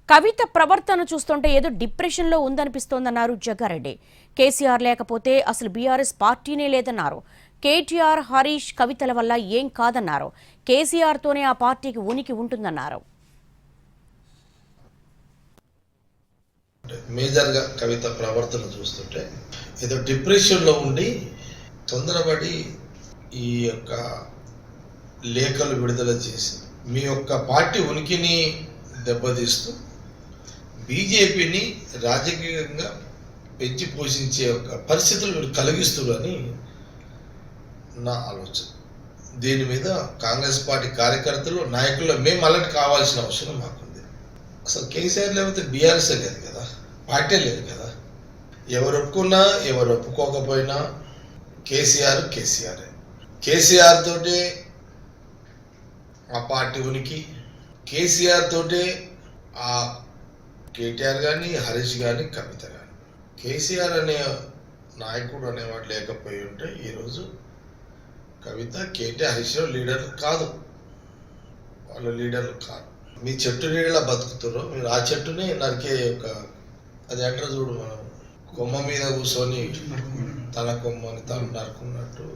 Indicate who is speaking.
Speaker 1: కవిత ప్రవర్తన చూస్తుంటే ఏదో డిప్రెషన్లో ఉందనిపిస్తోందన్నారు జగ్గారెడ్డి. కేసీఆర్ లేకపోతే అసలు బీఆర్ఎస్ పార్టీనే లేదన్నారు. కేటీఆర్, హరీష్, కవితల వల్ల ఏం కాదన్నారు. కేసీఆర్తోనే ఆ పార్టీకి ఉనికి ఉంటుందన్నారు.
Speaker 2: మేజర్గా కవిత ప్రవర్తన చూస్తుంటే ఏదో డిప్రెషన్లో ఉండి తొందరపడి ఈ యొక్క లేఖలు విడుదల చేసి మీ యొక్క పార్టీ ఉనికిని దెబ్బతీస్తూ బీజేపీని రాజకీయంగా పెంచి పోషించే ఒక పరిస్థితులు మీరు కలిగిస్తున్నారని నా ఆలోచన. దీని మీద కాంగ్రెస్ పార్టీ కార్యకర్తలు, నాయకులు మేము అలర్ట్ కావాల్సిన అవసరం మాకుంది. అసలు కేసీఆర్ లేకపోతే బీఆర్ఎస్ లేదు కదా, పార్టీ లేదు కదా. ఎవరు ఒప్పుకున్నా ఎవరు ఒప్పుకోకపోయినా కేసీఆర్. కేసీఆర్ తోటే ఆ పార్టీ ఉనికి, కేసీఆర్ తోటే ఆ కేటీఆర్ కానీ, హరీష్ కానీ, కవిత కానీ. కేసీఆర్ అనే నాయకుడు అనేవాడు లేకపోయి ఉంటే ఈరోజు కవిత, కేటీఆర్, హరీష్ లీడర్లు కాదు, వాళ్ళు లీడర్లు కాదు. మీ చెట్టు నీళ్ళ బతుకుతారో మీరు ఆ చెట్టుని నరికే ఒక అది అంటారు చూడు, మనం కొమ్మ మీద కూర్చొని తన కొమ్మని తను నరుకున్నట్టు